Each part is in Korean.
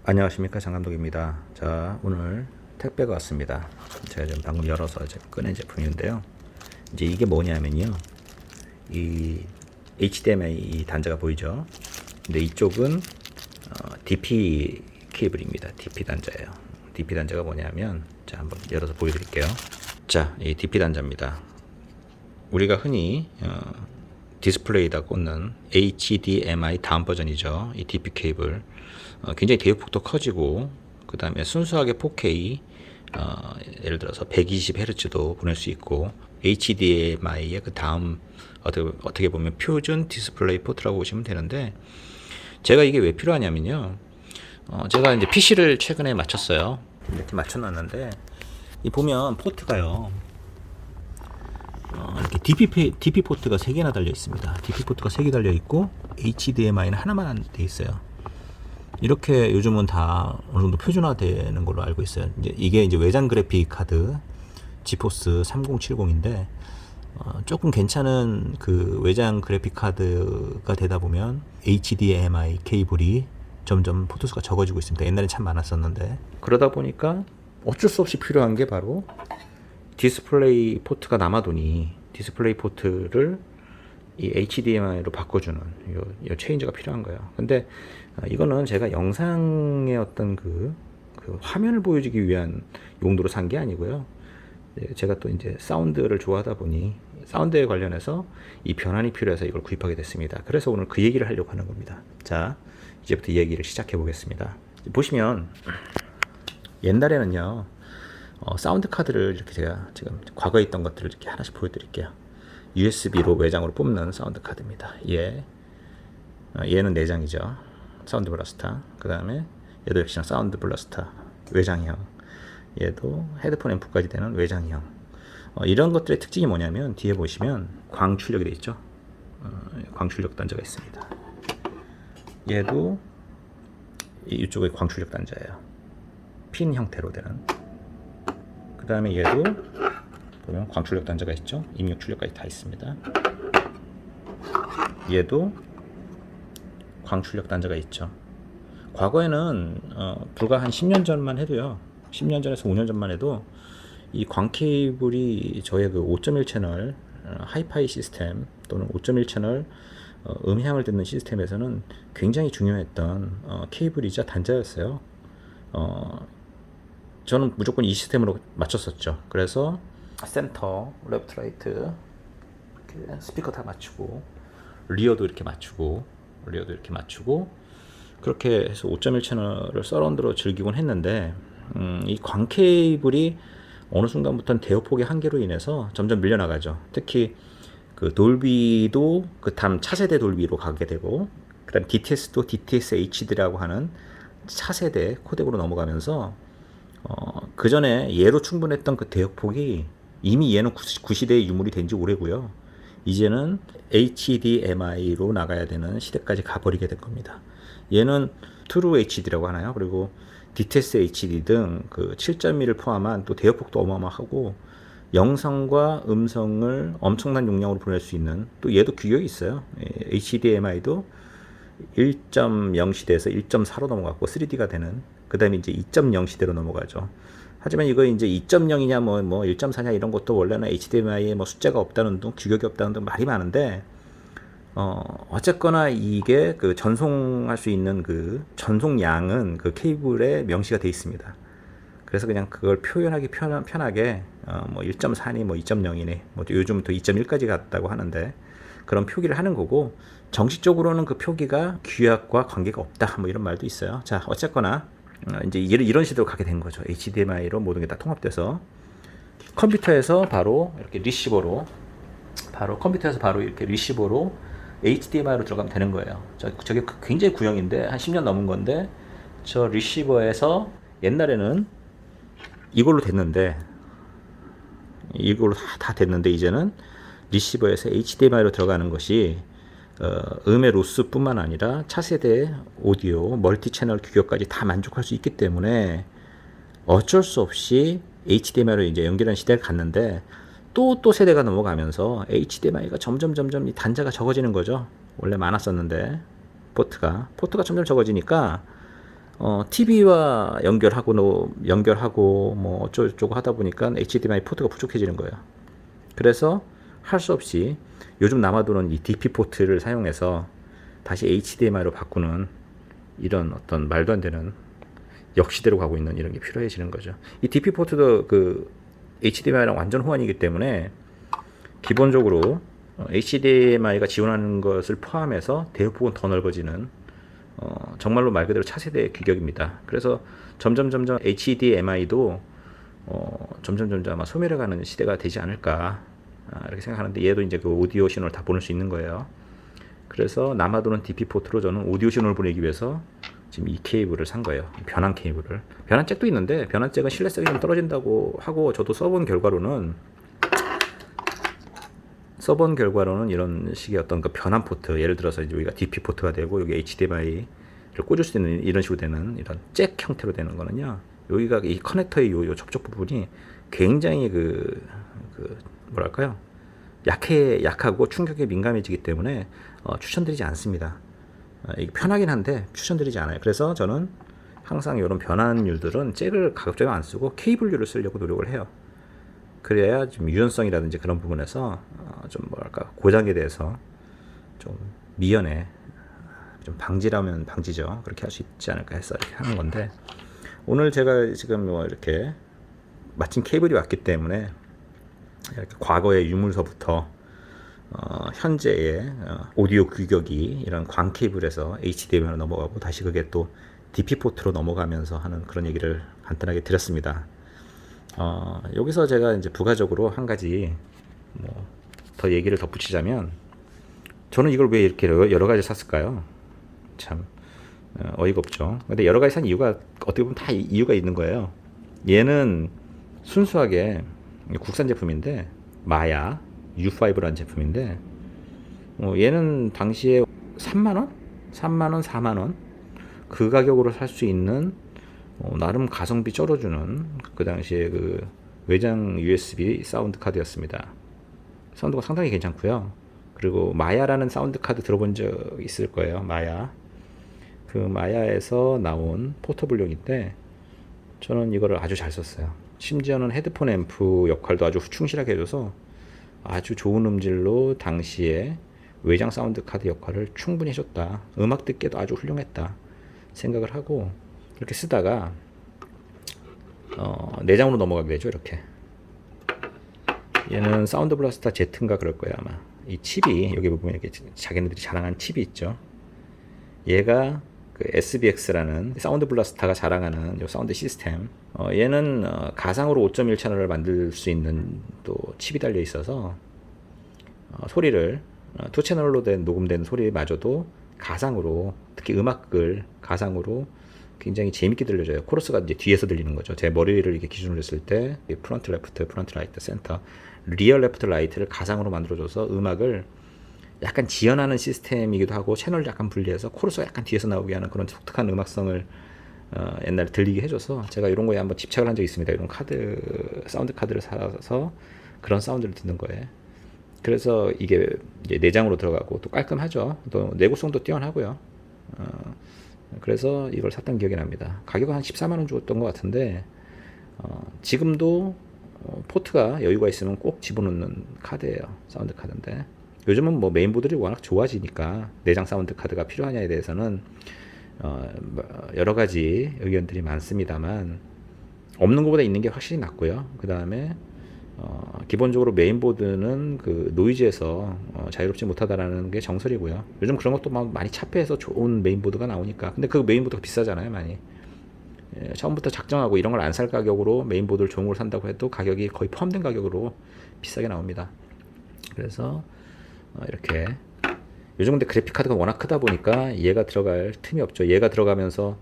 안녕하십니까, 장감독입니다. 자, 오늘 택배가 왔습니다. 제가 지금 방금 열어서 이제 꺼낸 제품인데요. 이제 이게 뭐냐면요, 이 HDMI 이 단자가 보이죠? 근데 이쪽은 DP 케이블입니다. DP 단자예요. DP 단자가 뭐냐면, 자, 한번 열어서 보여드릴게요. 자, 이 DP 단자입니다. 우리가 흔히 디스플레이에다 꽂는 HDMI 다음 버전이죠. 이 DP 케이블. 굉장히 대역폭도 커지고, 그 다음에 순수하게 4K, 예를 들어서 120Hz도 보낼 수 있고, HDMI의 그 다음, 어떻게 보면 표준 디스플레이 포트라고 보시면 되는데, 제가 이게 왜 필요하냐면요. 제가 이제 PC를 최근에 맞췄어요. 이렇게 맞춰놨는데, 이 보면 포트가요. 이렇게 DP 포트가 3개나 달려 있습니다. DP 포트가 3개 달려 있고, HDMI는 하나만 돼 있어요. 이렇게 요즘은 다 어느 정도 표준화되는 걸로 알고 있어요. 이게 이제 외장 그래픽 카드 지포스 3070인데, 조금 괜찮은 그 외장 그래픽 카드가 되다 보면 HDMI 케이블이 점점 포트수가 적어지고 있습니다. 옛날엔 참 많았었는데, 그러다 보니까 어쩔 수 없이 필요한 게 바로 디스플레이 포트가 남아도니 디스플레이 포트를 이 HDMI로 바꿔주는 요 체인저가 필요한 거예요. 근데 이거는 제가 영상의 어떤 그 화면을 보여주기 위한 용도로 산 게 아니고요. 제가 또 이제 사운드를 좋아하다 보니 사운드에 관련해서 이 변환이 필요해서 이걸 구입하게 됐습니다. 그래서 오늘 그 얘기를 하려고 하는 겁니다. 자, 이제부터 이 얘기를 시작해 보겠습니다. 보시면 옛날에는요, 사운드 카드를 이렇게 제가 지금 과거에 있던 것들을 이렇게 하나씩 보여드릴게요. USB로 외장으로 뽑는 사운드 카드입니다. 얘는 내장이죠. 사운드 블라스터. 그 다음에 얘도 역시나 사운드 블라스터 외장형. 얘도 헤드폰 앰프까지 되는 외장형. 이런 것들의 특징이 뭐냐면, 뒤에 보시면 광출력이 되어 있죠. 광출력 단자가 있습니다. 얘도 이쪽에 광출력 단자예요. 핀 형태로 되는. 그 다음에 얘도 보면 광출력 단자가 있죠. 입력 출력까지 다 있습니다. 얘도 광출력 단자가 있죠. 과거에는 불과 한 10년 전만 해도요, 10년 전에서 5년 전만 해도 이 광 케이블이 저의 그 5.1 채널 하이파이 시스템 또는 5.1 채널 음향을 듣는 시스템에서는 굉장히 중요했던 케이블이자 단자였어요. 저는 무조건 이 시스템으로 맞췄었죠. 그래서 센터, 레프트, 라이트 이렇게 스피커 다 맞추고, 리어도 이렇게 맞추고, 그렇게 해서 5.1 채널을 서라운드로 즐기곤 했는데, 이 광 케이블이 어느 순간부터는 대역폭의 한계로 인해서 점점 밀려나가죠. 특히 그 돌비도 그 다음 차세대 돌비로 가게 되고, 그 다음 DTS도 DTS HD라고 하는 차세대 코덱으로 넘어가면서, 그 전에 얘로 충분했던 그 대역폭이 이미 얘는 구시대의 유물이 된 지 오래고요. 이제는 HDMI로 나가야 되는 시대까지 가버리게 된 겁니다. 얘는 True HD라고 하나요? 그리고 DTS HD 등 그 7.1을 포함한 또 대역폭도 어마어마하고, 영상과 음성을 엄청난 용량으로 보낼 수 있는, 또 얘도 규격이 있어요. HDMI도 1.0 시대에서 1.4로 넘어갔고 3D가 되는, 그 다음에 이제 2.0 시대로 넘어가죠. 하지만 이거 이제 2.0이냐 뭐 1.4냐 이런 것도 원래는 HDMI에 뭐 숫자가 없다는 등 규격이 없다는 등 말이 많은데, 어쨌거나 이게 그 전송할 수 있는 그 전송량은 그 케이블에 명시가 되어 있습니다. 그래서 그냥 그걸 표현하기 편하게 뭐 1.4니 뭐 2.0이니 뭐 요즘 또 2.1까지 갔다고 하는데, 그런 표기를 하는 거고, 정식적으로는 그 표기가 규약과 관계가 없다 뭐 이런 말도 있어요. 자, 어쨌거나 이제 이런 시대로 가게 된 거죠. HDMI로 모든 게 다 통합돼서 컴퓨터에서 바로 이렇게 리시버로, HDMI로 들어가면 되는 거예요. 저게 굉장히 구형인데 한 10년 넘은 건데, 저 리시버에서 옛날에는 이걸로 됐는데, 다 됐는데 이제는 리시버에서 HDMI로 들어가는 것이 음의 로스뿐만 아니라 차세대 오디오, 멀티 채널 규격까지 다 만족할 수 있기 때문에 어쩔 수 없이 HDMI로 이제 연결하는 시대를 갔는데, 또 세대가 넘어가면서 HDMI가 점점 이 단자가 적어지는 거죠. 원래 많았었는데 포트가 점점 적어지니까 TV와 연결하고 뭐 어쩌고저쩌고 하다 보니까 HDMI 포트가 부족해지는 거예요. 그래서 할 수 없이 요즘 남아도는 이 DP 포트를 사용해서 다시 HDMI로 바꾸는 이런 어떤 말도 안 되는 역시대로 가고 있는 이런 게 필요해지는 거죠. 이 DP 포트도 그 HDMI랑 완전 호환이기 때문에 기본적으로 HDMI가 지원하는 것을 포함해서 대역폭은 더 넓어지는 정말로 말 그대로 차세대 규격입니다. 그래서 점점 HDMI도 점점 아마 소멸해가는 시대가 되지 않을까 이렇게 생각하는데, 얘도 이제 그 오디오 신호를 다 보낼 수 있는 거예요. 그래서 남아도는 DP 포트로 저는 오디오 신호를 보내기 위해서 지금 이 케이블을 산 거예요. 변환 케이블을. 변환 잭도 있는데 변환 잭은 신뢰성이 좀 떨어진다고 하고, 저도 써본 결과로는 이런 식의 어떤 그 변환 포트, 예를 들어서 이제 여기가 DP 포트가 되고 여기 HDMI를 꽂을 수 있는 이런 식으로 되는 이런 잭 형태로 되는 거는요, 여기가 이 커넥터의 요 접촉 부분이 굉장히 뭐랄까요, 약하고 충격에 민감해지기 때문에 추천드리지 않습니다. 이게 편하긴 한데 추천드리지 않아요. 그래서 저는 항상 이런 변환율들은 잭을 가급적이면 안 쓰고 케이블류를 쓰려고 노력을 해요. 그래야 좀 유연성이라든지 그런 부분에서 좀 뭐랄까, 고장에 대해서 좀 미연에 좀 방지라면 방지죠. 그렇게 할 수 있지 않을까 해서 이렇게 하는 건데, 오늘 제가 지금 뭐 이렇게 마침 케이블이 왔기 때문에 이렇게 과거의 유물서부터 현재의 오디오 규격이 이런 광 케이블에서 HDMI로 넘어가고 다시 그게 또 DP 포트로 넘어가면서 하는 그런 얘기를 간단하게 드렸습니다. 여기서 제가 이제 부가적으로 한 가지 뭐 더 얘기를 덧붙이자면, 저는 이걸 왜 이렇게 여러 가지 샀을까요? 참 어이가 없죠. 근데 여러 가지 산 이유가 어떻게 보면 다 이유가 있는 거예요. 얘는 순수하게 국산 제품인데, 마야 U5라는 제품인데, 얘는 당시에 3만원? 3만원, 4만원? 그 가격으로 살 수 있는 나름 가성비 쩔어주는 그 당시에 그 외장 USB 사운드 카드였습니다. 사운드가 상당히 괜찮고요. 그리고 마야라는 사운드 카드 들어본 적 있을 거예요. 마야. 그 마야에서 나온 포터블용인데, 저는 이거를 아주 잘 썼어요. 심지어는 헤드폰 앰프 역할도 아주 충실하게 해줘서 아주 좋은 음질로 당시에 외장 사운드 카드 역할을 충분히 해줬다. 음악 듣기에도 아주 훌륭했다 생각을 하고 이렇게 쓰다가 내장으로 넘어가게 되죠. 이렇게 얘는 사운드 블라스터 Z인가 그럴 거예요 아마. 이 칩이 여기 보면 이렇게 자기네들이 자랑한 칩이 있죠. 얘가 그 SBX라는 사운드 블라스터가 자랑하는 이 사운드 시스템, 얘는 가상으로 5.1 채널을 만들 수 있는 또 칩이 달려 있어서 소리를 2채널로 녹음된 소리마저도 가상으로, 특히 음악을 가상으로 굉장히 재밌게 들려줘요. 코러스가 이제 뒤에서 들리는 거죠. 제 머리를 이렇게 기준으로 했을 때 프론트 레프트, 프론트 라이트, 센터, 리얼 레프트 라이트를 가상으로 만들어줘서 음악을 약간 지연하는 시스템이기도 하고, 채널을 약간 분리해서 코러스가 약간 뒤에서 나오게 하는 그런 독특한 음악성을 옛날에 들리게 해줘서 제가 이런 거에 한번 집착을 한 적이 있습니다. 이런 카드, 사운드 카드를 사서 그런 사운드를 듣는 거예요. 그래서 이게 이제 내장으로 들어가고 또 깔끔하죠. 또 내구성도 뛰어나고요. 그래서 이걸 샀던 기억이 납니다. 가격은 한 14만원 주었던 것 같은데, 지금도 포트가 여유가 있으면 꼭 집어넣는 카드예요. 사운드 카드인데, 요즘은 뭐 메인보드들이 워낙 좋아지니까 내장 사운드 카드가 필요하냐에 대해서는 여러 가지 의견들이 많습니다만, 없는 것보다 있는 게 확실히 낫고요. 그 다음에 기본적으로 메인보드는 그 노이즈에서 자유롭지 못하다라는 게 정설이고요. 요즘 그런 것도 막 많이 차폐해서 좋은 메인보드가 나오니까. 근데 그 메인보드가 비싸잖아요, 많이. 처음부터 작정하고 이런 걸 안 살 가격으로 메인보드를 좋은 걸 산다고 해도 가격이 거의 포함된 가격으로 비싸게 나옵니다. 그래서 이렇게 요즘 근데 그래픽 카드가 워낙 크다 보니까 얘가 들어갈 틈이 없죠. 얘가 들어가면서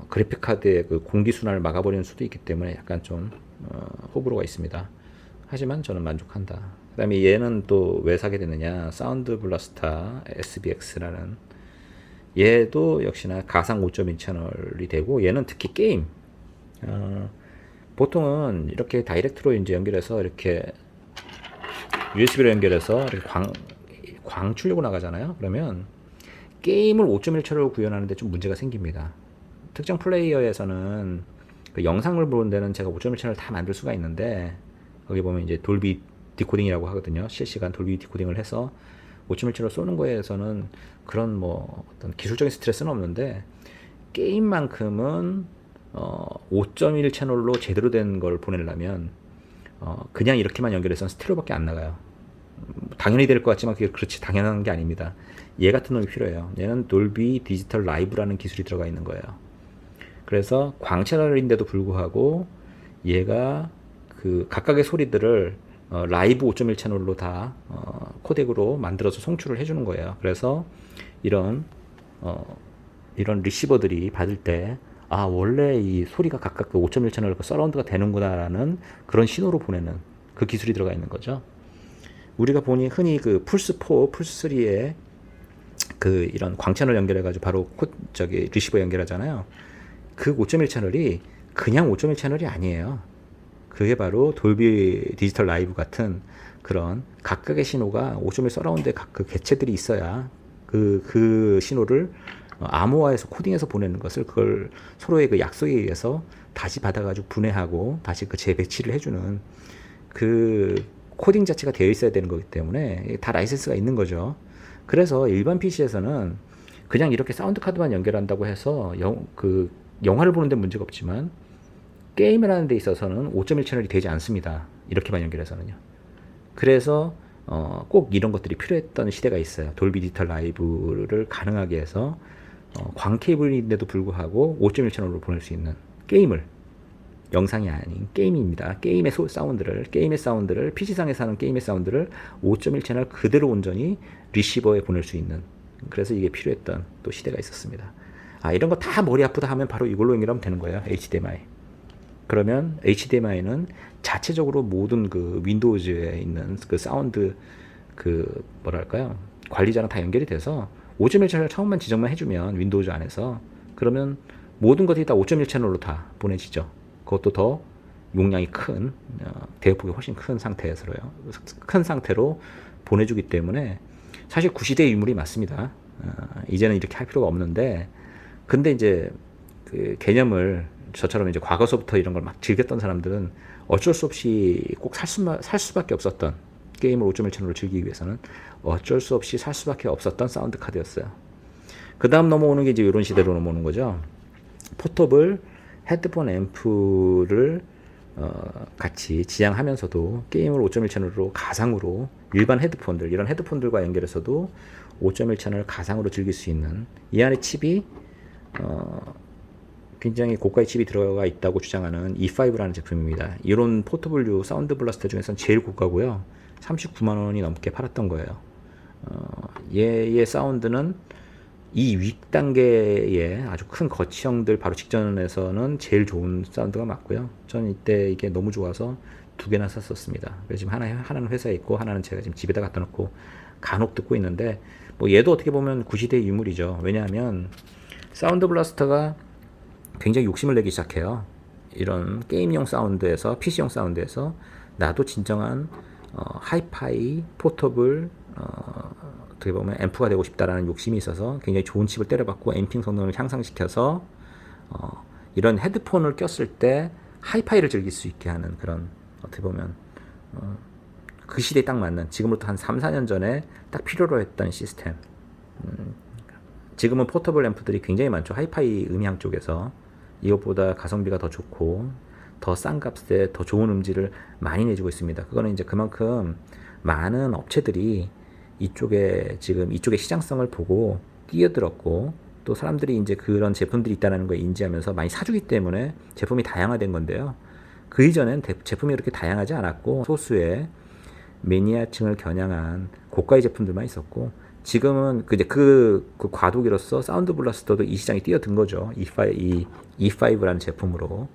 그래픽 카드의 그 공기 순환을 막아버리는 수도 있기 때문에 약간 좀 호불호가 있습니다. 하지만 저는 만족한다. 그 다음에 얘는 또 왜 사게 됐느냐, 사운드 블라스터 SBX라는 얘도 역시나 가상 5.1 채널이 되고, 얘는 특히 게임, 보통은 이렇게 다이렉트로 이제 연결해서 이렇게 USB로 연결해서 이렇게 광 출려고 나가잖아요. 그러면 게임을 5.1 채널로 구현하는데 좀 문제가 생깁니다. 특정 플레이어에서는 그 영상을 보는 데는 제가 5.1 채널 다 만들 수가 있는데, 거기 보면 이제 돌비 디코딩이라고 하거든요. 실시간 돌비 디코딩을 해서 5.1 채널 쏘는 거에서는 그런 뭐 어떤 기술적인 스트레스는 없는데, 게임만큼은 5.1 채널로 제대로 된 걸 보내려면 그냥 이렇게만 연결해서는 스테레오밖에 안 나가요. 당연히 될 것 같지만 그게 그렇지 당연한 게 아닙니다. 얘 같은 놈이 필요해요. 얘는 돌비 디지털 라이브라는 기술이 들어가 있는 거예요. 그래서 광채널인데도 불구하고 얘가 그 각각의 소리들을 라이브 5.1 채널로 다 코덱으로 만들어서 송출을 해주는 거예요. 그래서 이런 리시버들이 받을 때 원래 이 소리가 각각 그 5.1 채널 서라운드가 되는구나라는 그런 신호로 보내는 그 기술이 들어가 있는 거죠. 우리가 보니 흔히 그 플스4, 플스3에 그 이런 광채널 연결해가지고 바로 리시버 연결하잖아요. 그 5.1 채널이 그냥 5.1 채널이 아니에요. 그게 바로 돌비 디지털 라이브 같은 그런 각각의 신호가 5.1 서라운드에 각 그 개체들이 있어야 그 신호를 암호화해서 코딩해서 보내는 것을 그걸 서로의 그 약속에 의해서 다시 받아가지고 분해하고 다시 그 재배치를 해주는 그 코딩 자체가 되어 있어야 되는 거기 때문에 다 라이센스가 있는 거죠. 그래서 일반 PC에서는 그냥 이렇게 사운드 카드만 연결한다고 해서 영화를 보는데 문제가 없지만 게임을 하는 데 있어서는 5.1 채널이 되지 않습니다. 이렇게만 연결해서는요. 그래서 꼭 이런 것들이 필요했던 시대가 있어요. 돌비 디지털 라이브를 가능하게 해서 광 케이블인데도 불구하고 5.1 채널로 보낼 수 있는 게임을, 영상이 아닌 게임입니다. 게임의 사운드를 PC상에서 하는 게임의 사운드를 5.1 채널 그대로 온전히 리시버에 보낼 수 있는, 그래서 이게 필요했던 또 시대가 있었습니다. 이런 거 다 머리 아프다 하면 바로 이걸로 연결하면 되는 거예요. HDMI. 그러면 HDMI는 자체적으로 모든 그 윈도우즈에 있는 그 사운드 관리자랑 다 연결이 돼서 5.1 채널 처음만 지정만 해주면 윈도우즈 안에서, 그러면 모든 것들이 다 5.1 채널로 다 보내지죠. 그것도 더 용량이 큰, 대역폭이 훨씬 큰 상태로 보내주기 때문에 사실 구시대의 유물이 맞습니다. 이제는 이렇게 할 필요가 없는데, 근데 이제 그 개념을 저처럼 이제 과거서부터 이런 걸 막 즐겼던 사람들은 어쩔 수 없이 꼭 살 수밖에 없었던, 게임을 5.1 채널로 즐기기 위해서는 어쩔 수 없이 살 수밖에 없었던 사운드 카드였어요. 그 다음 넘어오는 게 이제 이런 시대로 넘어오는 거죠. 포터블 헤드폰 앰프를 같이 지향하면서도 게임을 5.1 채널로 가상으로 일반 헤드폰들, 이런 헤드폰들과 연결해서도 5.1 채널 가상으로 즐길 수 있는, 이 안에 칩이 굉장히 고가의 칩이 들어가 있다고 주장하는 E5라는 제품입니다. 이런 포터블류 사운드 블라스터 중에서는 제일 고가고요. 39만 원이 넘게 팔았던 거예요. 얘의 사운드는 이 윗단계의 아주 큰 거치형들 바로 직전에서는 제일 좋은 사운드가 맞고요. 저는 이때 이게 너무 좋아서 두 개나 샀었습니다. 그래서 지금 하나는 회사에 있고 하나는 제가 지금 집에다 갖다 놓고 간혹 듣고 있는데, 뭐 얘도 어떻게 보면 구시대의 유물이죠. 왜냐하면 사운드 블라스터가 굉장히 욕심을 내기 시작해요. 이런 게임용 사운드에서, PC용 사운드에서 나도 진정한 하이파이 포터블 어떻게 보면 앰프가 되고 싶다라는 욕심이 있어서 굉장히 좋은 칩을 때려박고 앰핑 성능을 향상시켜서 이런 헤드폰을 꼈을 때 하이파이를 즐길 수 있게 하는, 그런 어떻게 보면 그 시대에 딱 맞는, 지금부터 한 3, 4년 전에 딱 필요로 했던 시스템. 지금은 포터블 앰프들이 굉장히 많죠. 하이파이 음향 쪽에서 이것보다 가성비가 더 좋고 더 싼 값에 더 좋은 음질을 많이 내주고 있습니다. 그거는 이제 그만큼 많은 업체들이 이쪽의 시장성을 보고 뛰어들었고, 또 사람들이 이제 그런 제품들이 있다는 걸 인지하면서 많이 사주기 때문에 제품이 다양화된 건데요. 그 이전엔 제품이 이렇게 다양하지 않았고 소수의 매니아층을 겨냥한 고가의 제품들만 있었고, 지금은 그 과도기로서 사운드 블라스터도 이 시장에 뛰어든 거죠. E5라는 제품으로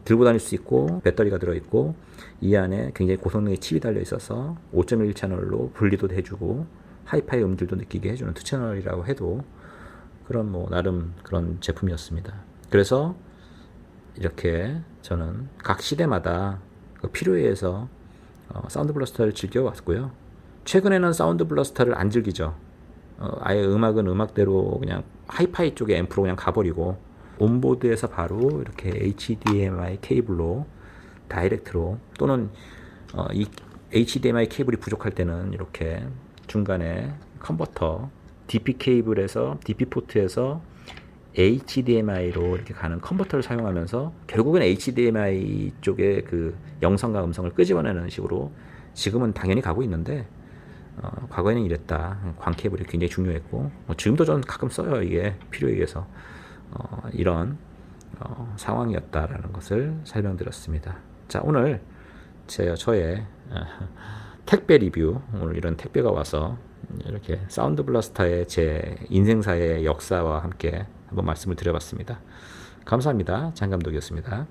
들고 다닐 수 있고, 배터리가 들어있고, 이 안에 굉장히 고성능의 칩이 달려 있어서 5.1 채널로 분리도 해주고 하이파이 음질도 느끼게 해주는 2채널이라고 해도 그런 뭐 나름 그런 제품이었습니다. 그래서 이렇게 저는 각 시대마다 필요에 의해서 사운드 블라스터를 즐겨왔고요. 최근에는 사운드 블라스터를 안 즐기죠. 아예 음악은 음악대로 그냥 하이파이 쪽에 앰프로 그냥 가버리고 온보드에서 바로 이렇게 HDMI 케이블로 다이렉트로 또는 이 HDMI 케이블이 부족할 때는 이렇게 중간에 컨버터 DP 케이블에서 DP 포트에서 HDMI로 이렇게 가는 컨버터를 사용하면서 결국은 HDMI 쪽에 그 영상과 음성을 끄집어내는 식으로 지금은 당연히 가고 있는데 과거에는 이랬다. 광 케이블이 굉장히 중요했고 지금도 저는 가끔 써요. 이게 필요에 의해서 이런 상황이었다라는 것을 설명드렸습니다. 자, 오늘 저의 택배 리뷰, 오늘 이런 택배가 와서 이렇게 사운드 블라스터의 제 인생사의 역사와 함께 한번 말씀을 드려봤습니다. 감사합니다. 장 감독이었습니다.